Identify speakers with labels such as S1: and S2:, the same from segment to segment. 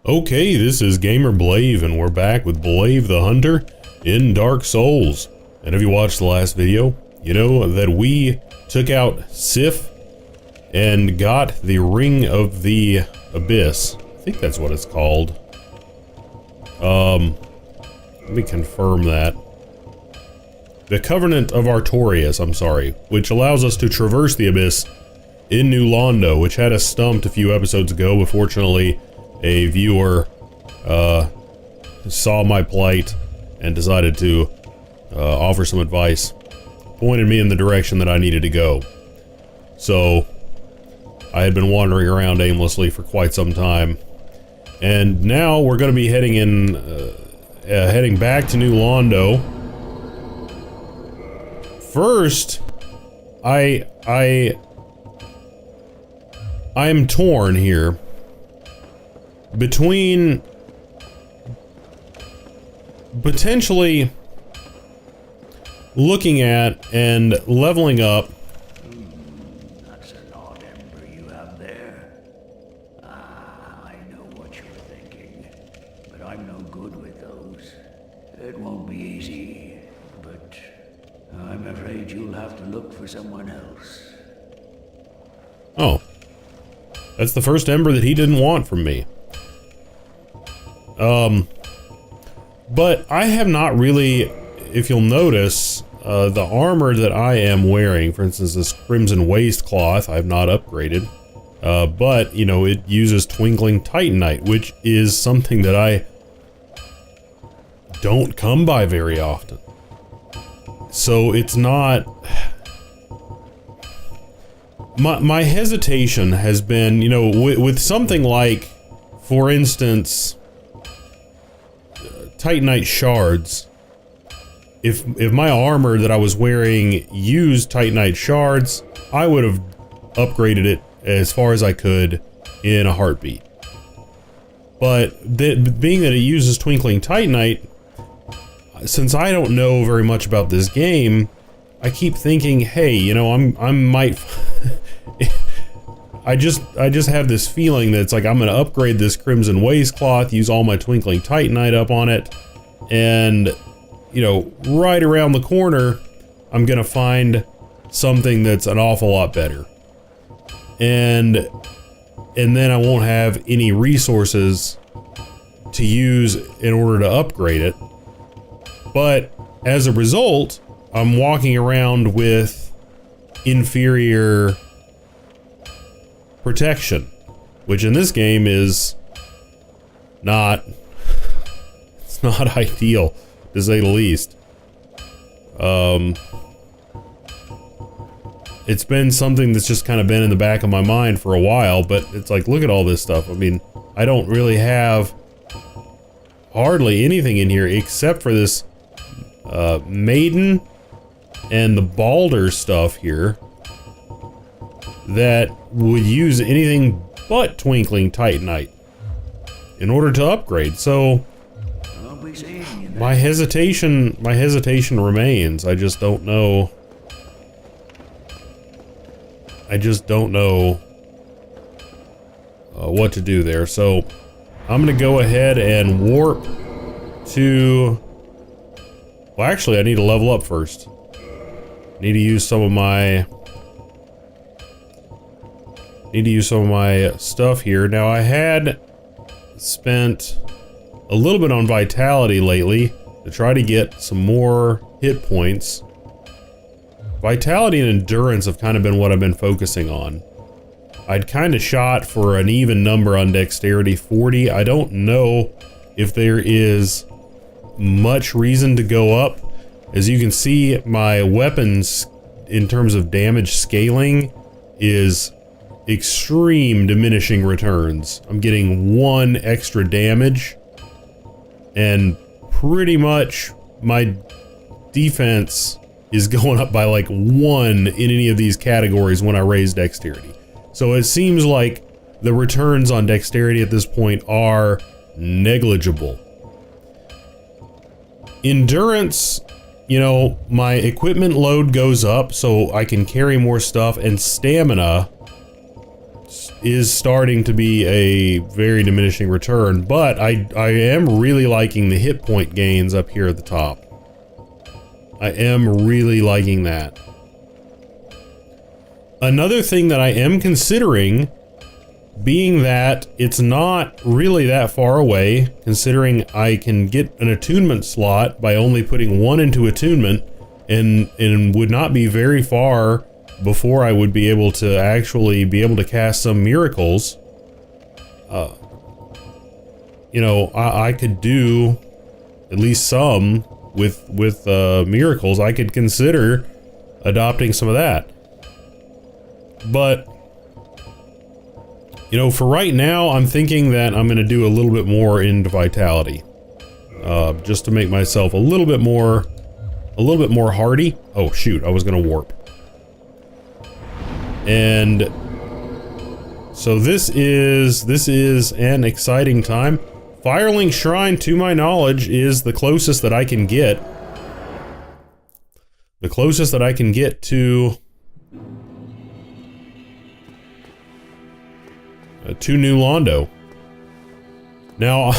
S1: Okay, this is GamerBlave, and we're back with Blave the Hunter in Dark Souls. And if you watched the last video, you know that we took out Sif and got the Ring of the Abyss. I think that's what it's called. Let me confirm that. The Covenant of Artorias, I'm sorry, which allows us to traverse the Abyss in New Londo, which had us stumped a few episodes ago, but fortunately a viewer saw my plight and decided to offer some advice, pointed me in the direction that I needed to go. So I had been wandering around aimlessly for quite some time, and now we're going to be heading back to New Londo. First, I'm torn here between potentially looking at and leveling up.
S2: That's an odd ember you have there. I know what you're thinking, but I'm no good with those. It won't be easy, but I'm afraid you'll have to look for someone else.
S1: Oh. That's the first ember that he didn't want from me. But I have not really, if you'll notice, the armor that I am wearing, for instance, this Crimson Waistcloth, I've not upgraded. But, you know, it uses Twinkling Titanite, which is something that I don't come by very often. So it's not... My hesitation has been, you know, with something like, for instance, Titanite shards. If my armor that I was wearing used Titanite shards, I would have upgraded it as far as I could in a heartbeat. But being that it uses Twinkling Titanite, since I don't know very much about this game, I keep thinking, hey, you know, I might. I just have this feeling that it's like I'm gonna upgrade this Crimson Waistcloth, use all my Twinkling Titanite up on it, and, you know, right around the corner, I'm gonna find something that's an awful lot better. And then I won't have any resources to use in order to upgrade it. But as a result, I'm walking around with inferior protection, which in this game is not, it's not ideal, to say the least. It's been something that's just kind of been in the back of my mind for a while, but it's like, look at all this stuff. I mean, I don't really have hardly anything in here except for this Maiden and the Balder stuff here that would use anything but Twinkling Titanite in order to upgrade. So my hesitation remains. I just don't know. What to do there. So I'm gonna go ahead and warp to. Well, actually, I need to level up first. Need to use some of my stuff here. Now, I had spent a little bit on vitality lately to try to get some more hit points. Vitality and endurance have kind of been what I've been focusing on. I'd kind of shot for an even number on dexterity, 40. I don't know if there is much reason to go up. As you can see, my weapons in terms of damage scaling is extreme diminishing returns. I'm getting 1 extra damage, and pretty much my defense is going up by like 1 in any of these categories when I raise dexterity. So it seems like the returns on dexterity at this point are negligible. Endurance, you know, my equipment load goes up so I can carry more stuff, and stamina is starting to be a very diminishing return, but I am really liking the hit point gains up here at the top. I am really liking that. Another thing that I am considering, being that it's not really that far away, considering I can get an attunement slot by only putting one into attunement, and would not be very far before I would be able to actually be able to cast some miracles. You know, I could do at least some with miracles. I could consider adopting some of that. But, you know, for right now, I'm thinking that I'm going to do a little bit more into vitality, just to make myself a little bit more hardy. Oh shoot, I was going to warp. And so this is an exciting time. Firelink Shrine, to my knowledge, is the closest that I can get. The closest that I can get to New Londo. Now,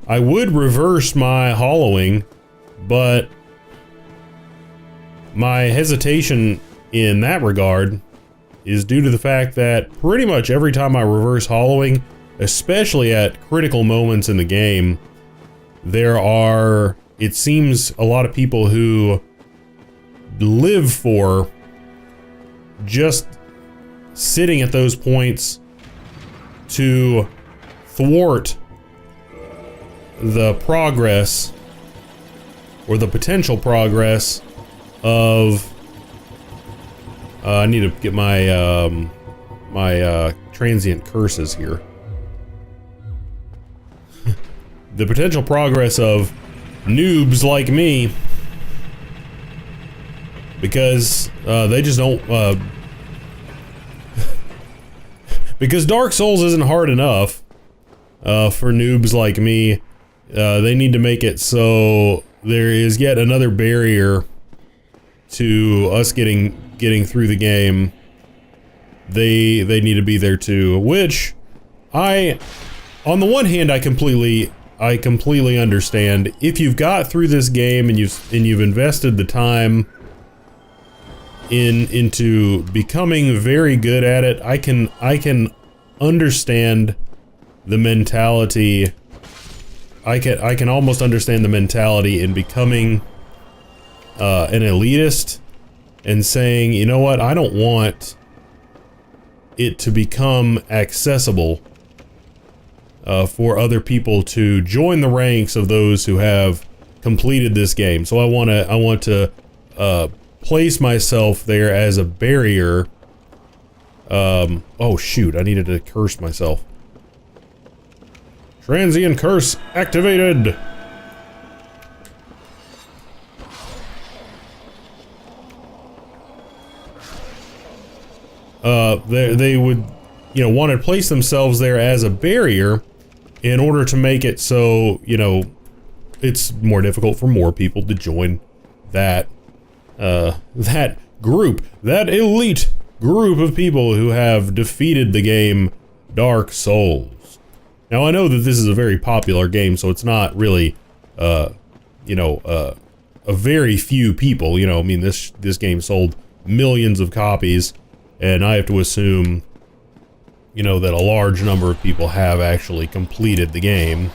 S1: I would reverse my hollowing, but my hesitation in that regard is due to the fact that pretty much every time I reverse hollowing, especially at critical moments in the game, there are, it seems, a lot of people who live for just sitting at those points to thwart the progress or the potential progress of I need to get my my transient curses here. The potential progress of noobs like me, because they just don't because Dark Souls isn't hard enough for noobs like me. They need to make it so there is yet another barrier to us getting through the game. They need to be there too, which on the one hand I completely understand. If you've got through this game and you've invested the time into becoming very good at it, I can understand the mentality. I can almost understand the mentality in becoming an elitist and saying, you know what, I don't want it to become accessible for other people to join the ranks of those who have completed this game. So I want to place myself there as a barrier. Oh shoot, I needed to curse myself. Transient curse activated. They would, you know, want to place themselves there as a barrier in order to make it so, you know, it's more difficult for more people to join that that group, that elite group of people who have defeated the game Dark Souls. Now I know that this is a very popular game, so it's not really, you know, a very few people. You know, I mean, this game sold millions of copies, and I have to assume, you know, that a large number of people have actually completed the game.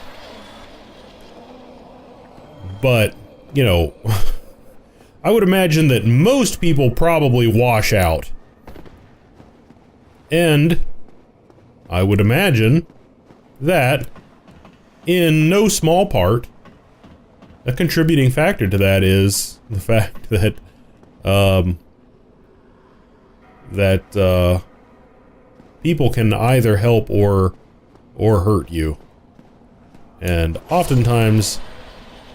S1: But, you know, I would imagine that most people probably wash out. And I would imagine that, in no small part, a contributing factor to that is the fact that, people can either help or hurt you. And oftentimes,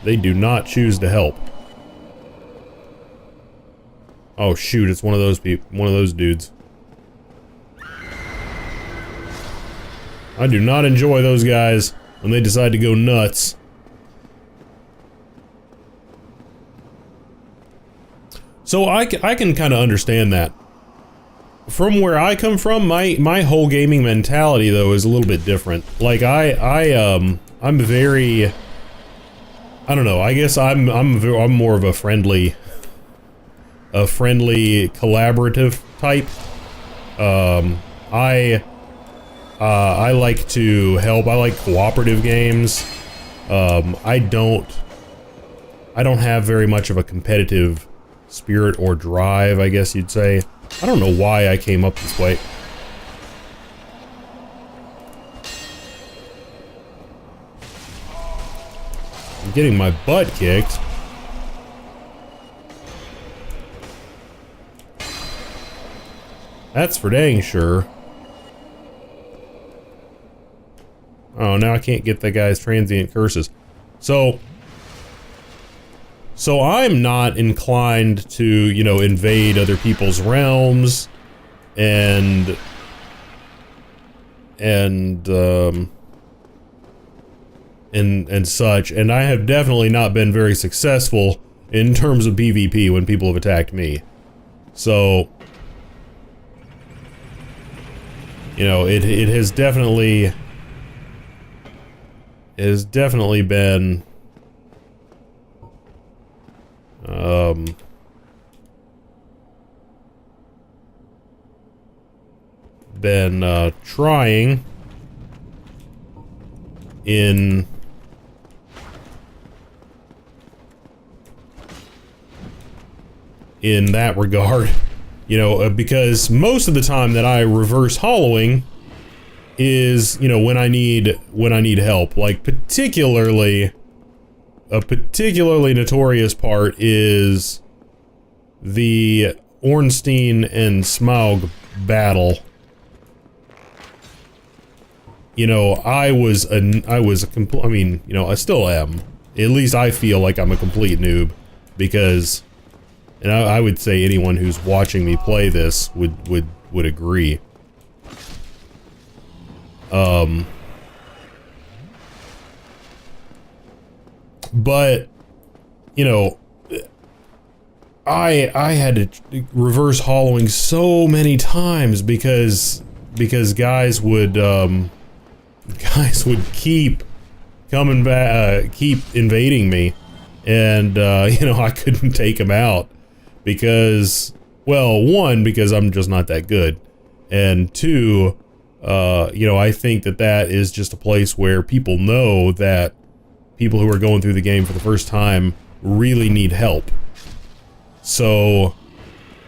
S1: they do not choose to help. Oh shoot, it's one of those people, one of those dudes. I do not enjoy those guys when they decide to go nuts. So I can kind of understand that. from where I come from, my whole gaming mentality though is a little bit different. Like I'm very, I don't know, I guess I'm more of a friendly collaborative type. I like to help. I like cooperative games. I don't have very much of a competitive spirit or drive, I guess you'd say. I don't know why I came up this way. I'm getting my butt kicked. That's for dang sure. Oh, now I can't get that guy's transient curses. So I'm not inclined to, you know, invade other people's realms and such, and I have definitely not been very successful in terms of PvP when people have attacked me. So, you know, it has definitely been trying in that regard, you know, because most of the time that I reverse hollowing is, you know, when I need help. Like particularly, a particularly notorious part is the Ornstein and Smaug battle. You know, I mean, you know, I still am. At least I feel like I'm a complete noob because, and I would say anyone who's watching me play this would agree. But, you know, I had to reverse hollowing so many times because guys would keep coming back, keep invading me, and you know, I couldn't take them out because, well, one, because I'm just not that good, and two, you know, I think that is just a place where people know that people who are going through the game for the first time really need help. So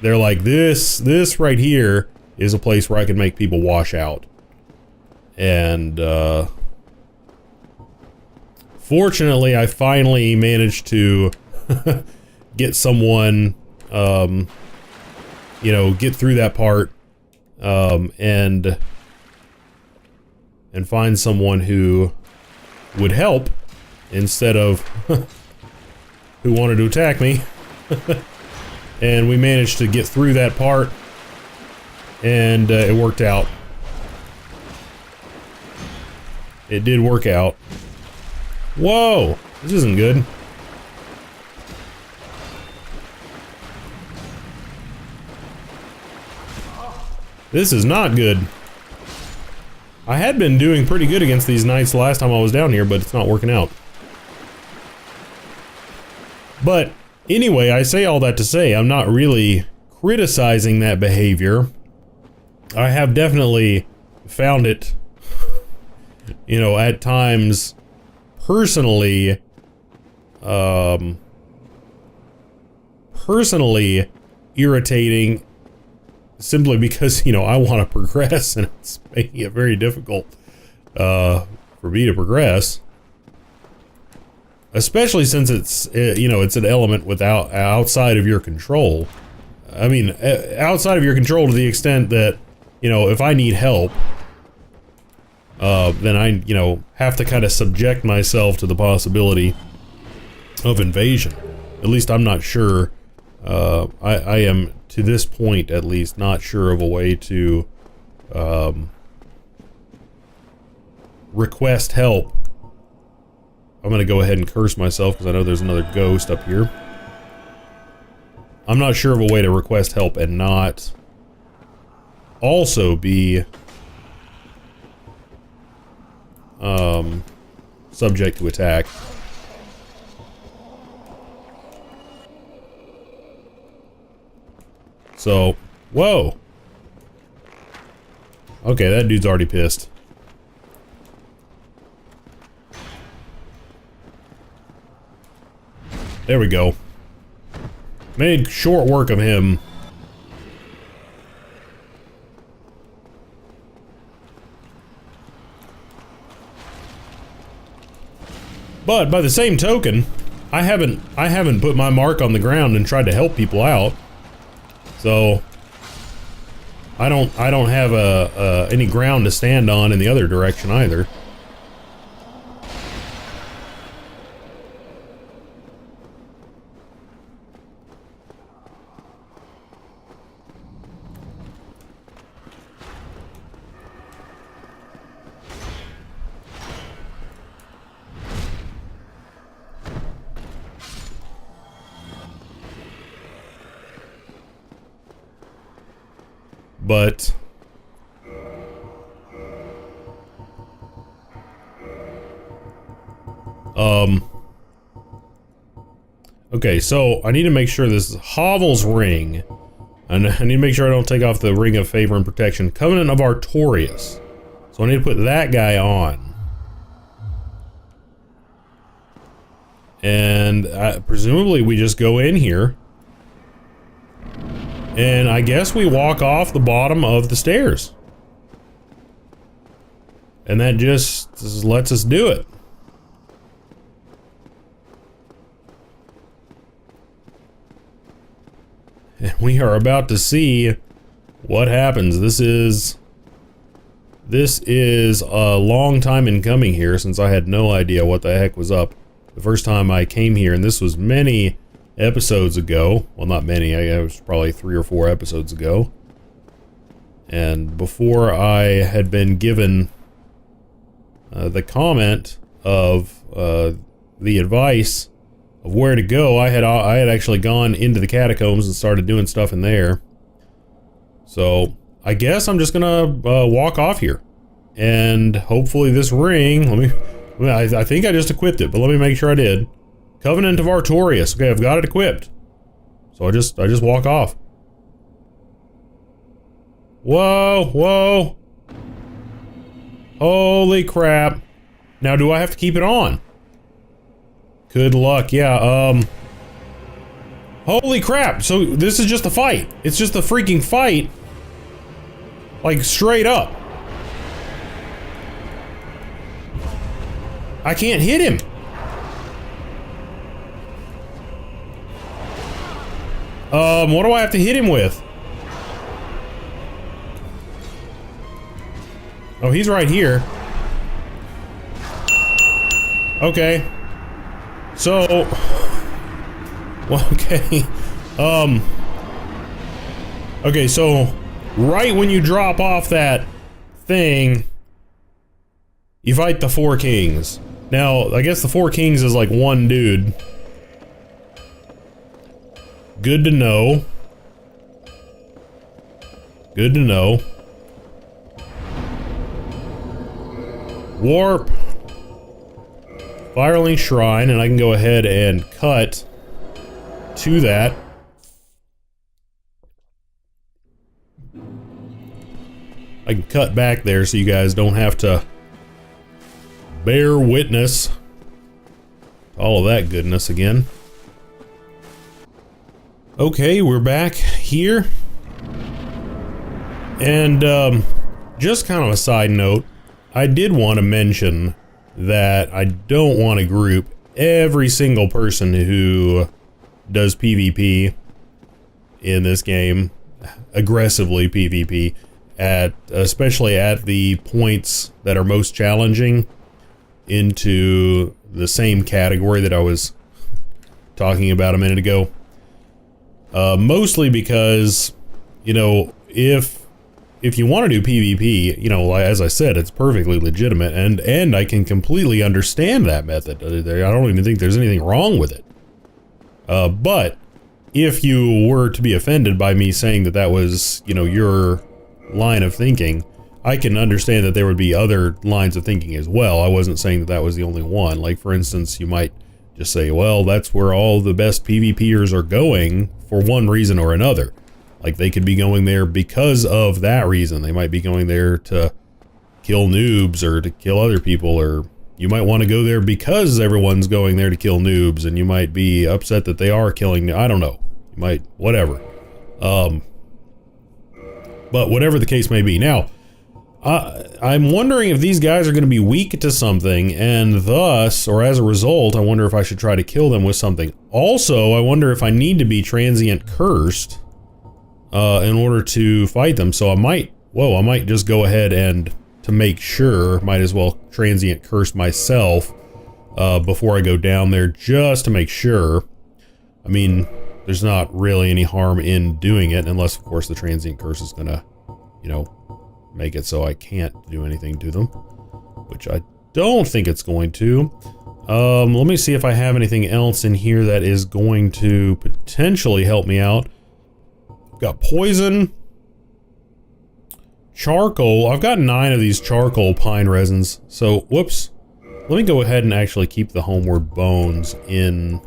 S1: they're like, this right here is a place where I can make people wash out. And fortunately, I finally managed to get someone, you know, get through that part, and find someone who would help instead of who wanted to attack me. And we managed to get through that part, and it worked out. It did work out. Whoa! This isn't good. This is not good. I had been doing pretty good against these knights the last time I was down here, but it's not working out. But anyway, I say all that to say I'm not really criticizing that behavior. I have definitely found it, you know, at times personally irritating, simply because, you know, I want to progress and it's making it very difficult for me to progress. Especially since it's, you know, it's an element outside of your control. I mean, outside of your control to the extent that, you know, if I need help, then I, you know, have to kind of subject myself to the possibility of invasion. At least I'm not sure. I am, to this point at least, not sure of a way to request help. I'm gonna go ahead and curse myself because I know there's another ghost up here. I'm not sure of a way to request help and not also be subject to attack. So, whoa. Okay, that dude's already pissed. There we go. Made short work of him. But by the same token, I haven't put my mark on the ground and tried to help people out. So I don't have any ground to stand on in the other direction either. But okay, so I need to make sure this is Hovel's ring, and I need to make sure I don't take off the ring of favor and protection. Covenant of Artorias. So I need to put that guy on. And presumably we just go in here. And I guess we walk off the bottom of the stairs. And that just lets us do it. And we are about to see what happens. This is a long time in coming here, since I had no idea what the heck was up the first time I came here, and this was many episodes ago. Well, not many, it was probably 3 or 4 episodes ago. And before I had been given the comment of the advice of where to go, I had actually gone into the catacombs and started doing stuff in there. So I guess I'm just gonna walk off here, and hopefully this ring, I think I just equipped it, but let me make sure I did. Covenant of Artorias. Okay, I've got it equipped. So I just walk off. Whoa, whoa. Holy crap. Now, do I have to keep it on? Good luck, yeah, holy crap, so this is just a fight. It's just a freaking fight. Like, straight up. I can't hit him. What do I have to hit him with? Oh, he's right here. Okay. So, well, okay. Okay, so right when you drop off that thing, you fight the 4 kings. Now, I guess the 4 kings is like one dude. Good to know. Good to know. Warp. Firelink Shrine, and I can go ahead and cut to that. I can cut back there so you guys don't have to bear witness to all of that goodness again. Okay, we're back here. And just kind of a side note, I did want to mention that I don't want to group every single person who does PvP in this game, aggressively PvP, especially at the points that are most challenging, into the same category that I was talking about a minute ago. Mostly because, you know, if you want to do PvP, you know, as I said, it's perfectly legitimate, and I can completely understand that method. I don't even think there's anything wrong with it. But if you were to be offended by me saying that that was, you know, your line of thinking. I can understand that there would be other lines of thinking as well. I wasn't saying that that was the only one. Like, for instance, you might just say, well, that's where all the best PvPers are going for one reason or another. Like, they could be going there because of that reason. They might be going there to kill noobs or to kill other people, or you might want to go there because everyone's going there to kill noobs, and you might be upset that they are killing, I don't know. You might, whatever. But whatever the case may be. Now, I'm wondering if these guys are going to be weak to something, and thus, or as a result, I wonder if I should try to kill them with something. Also, I wonder if I need to be transient cursed in order to fight them. So I might just go ahead and, to make sure, might as well transient curse myself before I go down there, just to make sure. I mean, there's not really any harm in doing it, unless, of course, the transient curse is going to, you know, make it so I can't do anything to them, which I don't think it's going to. Let me see if I have anything else in here that is going to potentially help me out. Got poison, charcoal. I've got 9 of these charcoal pine resins. So, whoops. Let me go ahead and actually keep the homeward bones in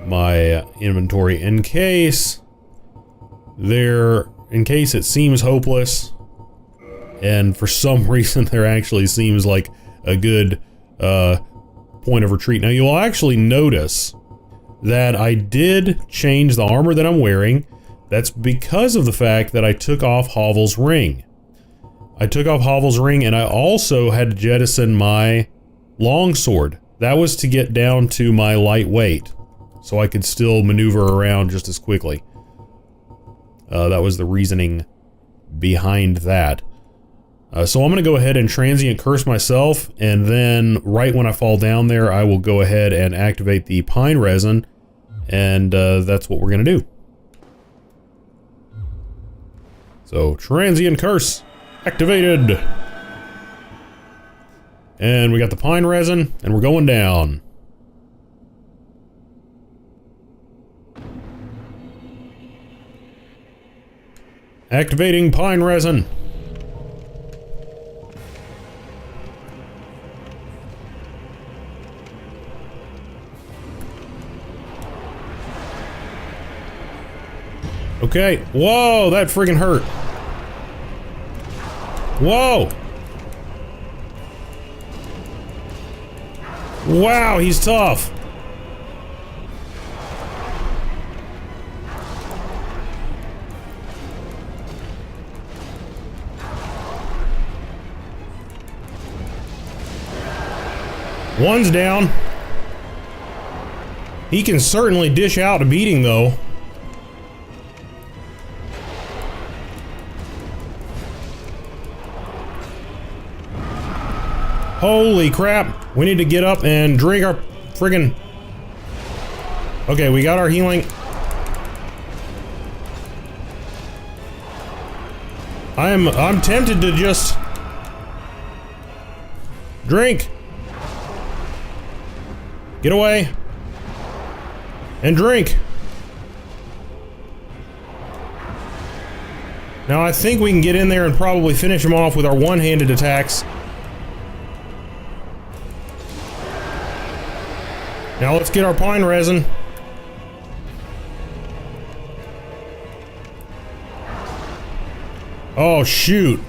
S1: my inventory in case it seems hopeless, and for some reason there actually seems like a good point of retreat. Now, you'll actually notice that I did change the armor that I'm wearing. That's because of the fact that I took off Hovel's ring. I took off Hovel's ring, and I also had to jettison my longsword. That was to get down to my lightweight, so I could still maneuver around just as quickly. That was the reasoning behind that. So I'm going to go ahead and transient curse myself, and then right when I fall down there, I will go ahead and activate the pine resin, and that's what we're going to do. So, transient curse activated. And we got the pine resin, and we're going down. Activating pine resin. Okay. Whoa, that friggin' hurt. Whoa. Wow, he's tough. One's down. He can certainly dish out a beating, though. Holy crap. We need to get up and drink our friggin'... Okay, we got our healing. I'm tempted to just... drink. Get away. And drink. Now I think we can get in there and probably finish him off with our one-handed attacks. Now let's get our pine resin. Oh, shoot.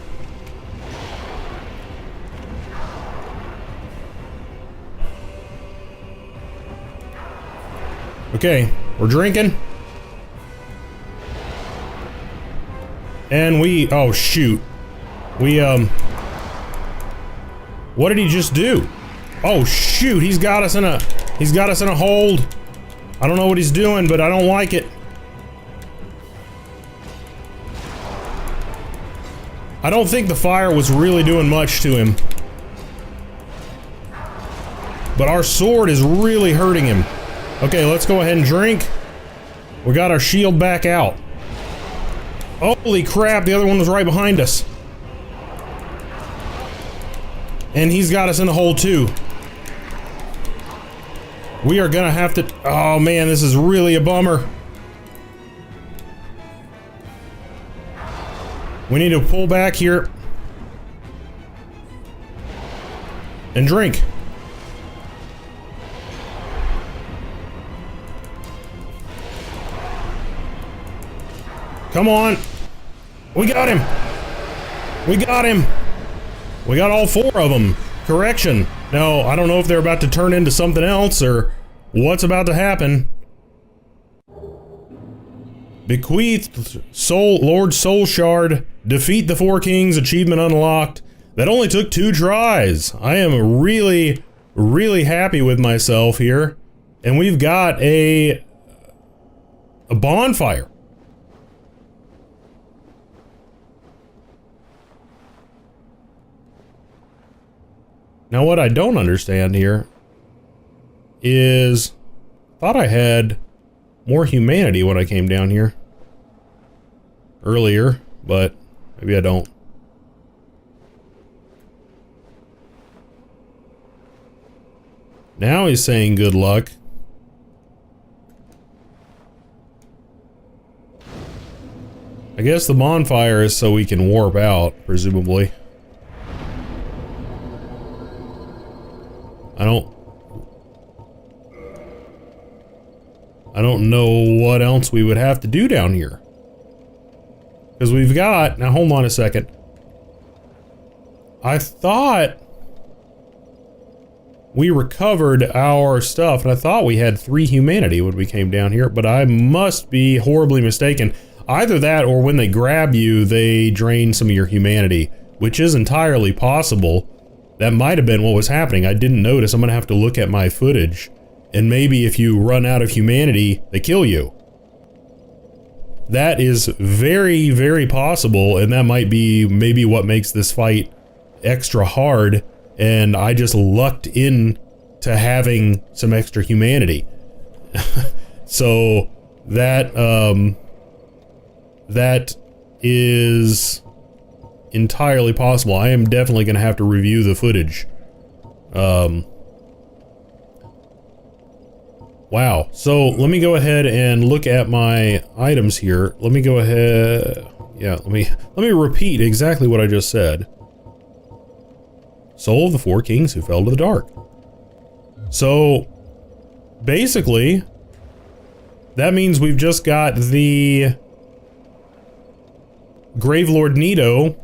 S1: Okay, we're drinking. And we, oh shoot. We, what did he just do? Oh shoot, he's got us in a hold. I don't know what he's doing, but I don't like it. I don't think the fire was really doing much to him. But our sword is really hurting him. Okay, let's go ahead and drink. We got our shield back out. Holy crap, the other one was right behind us. And he's got us in the hole too. We are gonna have to... Oh man, this is really a bummer. We need to pull back here. And drink. Come on. We got him. We got him. We got all 4 of them. Correction. No, I don't know if they're about to turn into something else or what's about to happen. Bequeathed Lord Soul Shard. Defeat the 4 kings. Achievement unlocked. That only took 2 tries. I am really, really happy with myself here. And we've got a bonfire. Now what I don't understand here is, I thought I had more humanity when I came down here earlier, but maybe I don't. Now he's saying good luck. I guess the bonfire is so we can warp out, presumably. I don't know what else we would have to do down here. Because we've got, now hold on a second. I thought we recovered our stuff, and I thought we had 3 humanity when we came down here, but I must be horribly mistaken. Either that, or when they grab you, they drain some of your humanity, which is entirely possible. That might have been what was happening. I didn't notice. I'm gonna have to look at my footage, and maybe if you run out of humanity, they kill you. That is very, very possible, and that might be maybe what makes this fight extra hard, and I just lucked in to having some extra humanity. So that that is entirely possible. I am definitely going to have to review the footage. Wow. So let me go ahead and look at my items here. Let me go ahead. Yeah, let me repeat exactly what I just said. Soul of the 4 kings who fell to the dark. So basically, that means we've just got the Gravelord Nito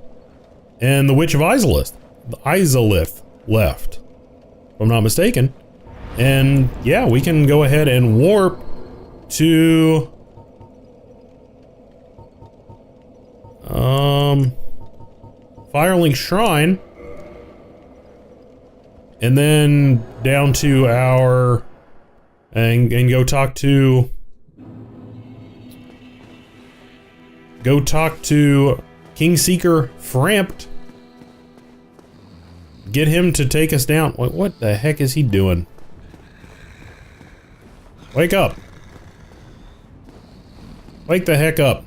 S1: and the Witch of Izalith left, if I'm not mistaken. And yeah, we can go ahead and warp to Firelink Shrine, and then down to our and go talk to Kingseeker Frampt. Get him to take us down. What the heck is he doing? Wake up. Wake the heck up.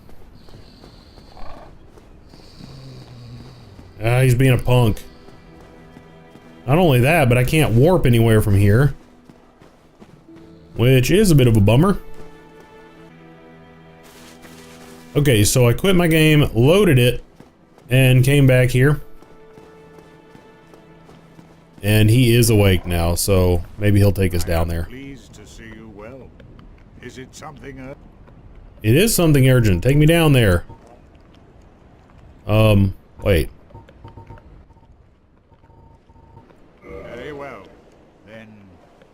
S1: He's being a punk. Not only that, but I can't warp anywhere from here, which is a bit of a bummer. Okay, so I quit my game, loaded it, and came back here. And he is awake now, so maybe he'll take us down there.
S3: Pleased to see you well. Is it something urgent?
S1: It is something urgent. Take me down there. Wait.
S3: Very well. Then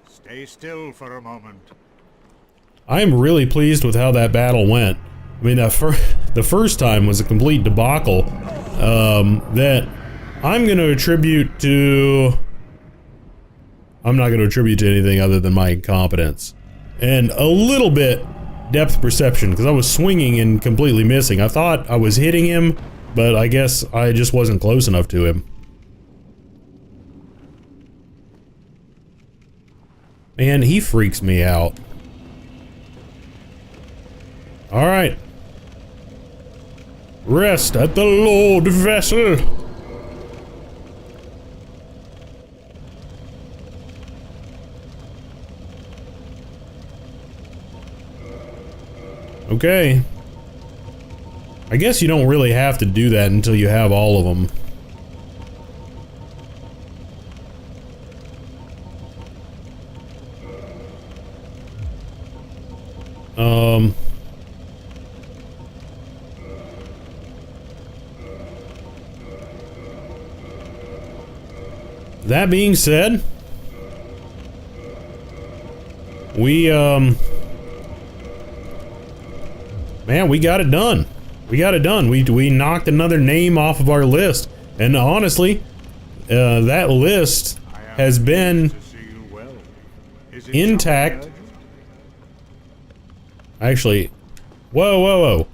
S3: stay still for a moment.
S1: I am really pleased with how that battle went. I mean, the first time was a complete debacle that I'm going to attribute to... I'm not going to attribute to anything other than my incompetence. And a little bit depth perception, because I was swinging and completely missing. I thought I was hitting him, but I guess I just wasn't close enough to him. Man, he freaks me out. Alright. Rest at the Lord Vessel. Okay. I guess you don't really have to do that until you have all of them. That being said, we, man, we got it done. We got it done. We knocked another name off of our list. And honestly, that list has been intact. Actually, whoa.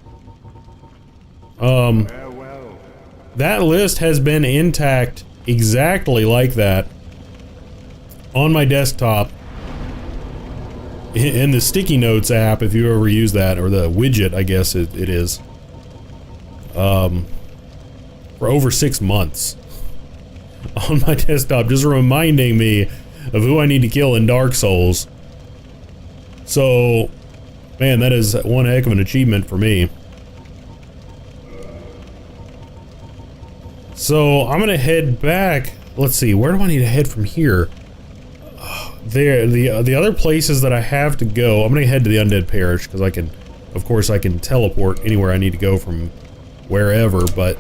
S1: That list has been intact exactly like that on my desktop in the sticky notes app, if you ever use that, or the widget, I guess it is, for over 6 months on my desktop, just reminding me of who I need to kill in Dark Souls. So, man, that is one heck of an achievement for me. So I'm gonna head back. Let's see, where do I need to head from here? The other places that I have to go, I'm gonna head to the Undead Parish, because I can, of course, I can teleport anywhere I need to go from wherever, but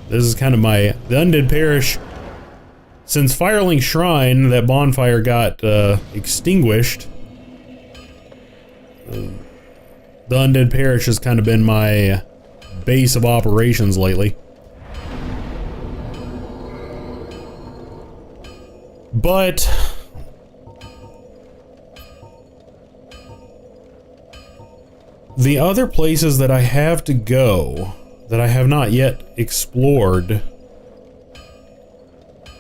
S1: this is kind of the Undead Parish. Since Firelink Shrine, that bonfire got extinguished, the Undead Parish has kind of been my base of operations lately. But the other places that I have to go that I have not yet explored,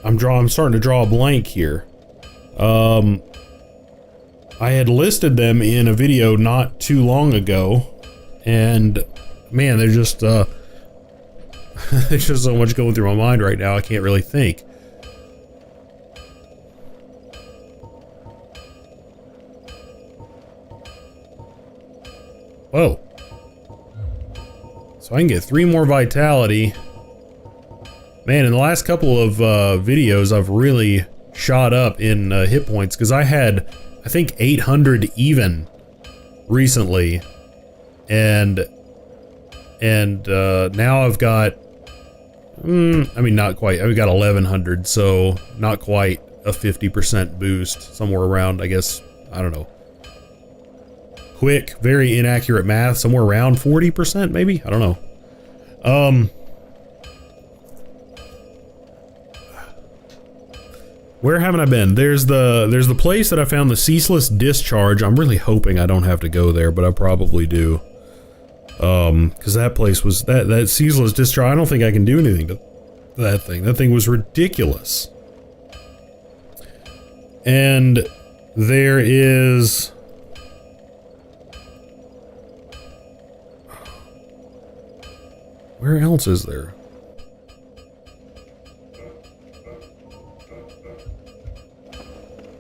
S1: I'm starting to draw a blank here. I had listed them in a video not too long ago, and man, there's just there's just so much going through my mind right now, I can't really think. Whoa. So I can get 3 more vitality. Man, in the last couple of videos, I've really shot up in hit points, because I had, I think, 800 even recently. And now I've got, I mean, not quite, I've got 1100, so not quite a 50% boost, somewhere around, I guess, I don't know. Quick, very inaccurate math, somewhere around 40% maybe? I don't know. Where haven't I been? There's the place that I found the Ceaseless Discharge. I'm really hoping I don't have to go there, but I probably do. Because that place was, that Ceaseless Discharge, I don't think I can do anything to that thing. That thing was ridiculous. And there is... Where else is there?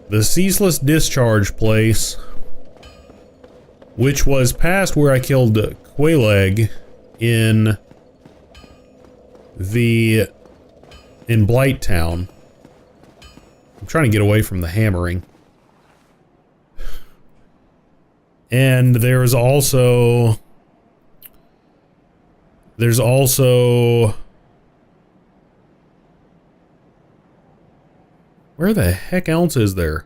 S1: The Ceaseless Discharge place, which was past where I killed Qualeg in Blight Town. I'm trying to get away from the hammering. And there's also where the heck else is there?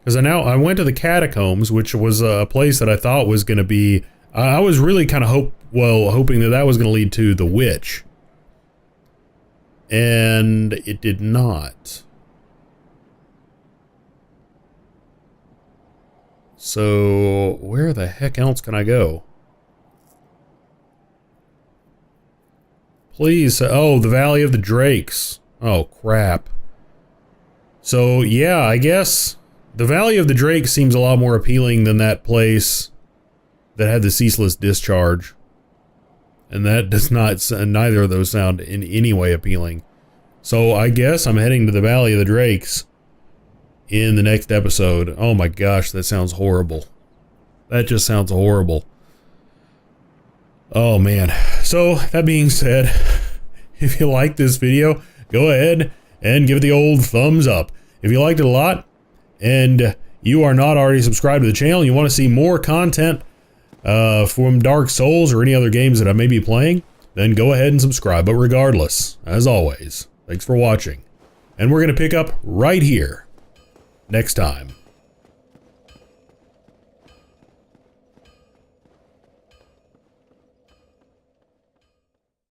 S1: Because I went to the Catacombs, which was a place that I thought was going to be, I was really kind of hoping that was going to lead to the Witch. And it did not. So where the heck else can I go? Please, oh, the Valley of the Drakes. Oh, crap. So, yeah, I guess the Valley of the Drakes seems a lot more appealing than that place that had the Ceaseless Discharge. And that does not, neither of those sound in any way appealing. So, I guess I'm heading to the Valley of the Drakes in the next episode. Oh my gosh, that sounds horrible. That just sounds horrible. Oh man. So that being said, if you like this video, go ahead and give it the old thumbs up. If you liked it a lot and you are not already subscribed to the channel, you want to see more content from Dark Souls or any other games that I may be playing, then go ahead and subscribe. But regardless, as always, thanks for watching. And we're going to pick up right here next time.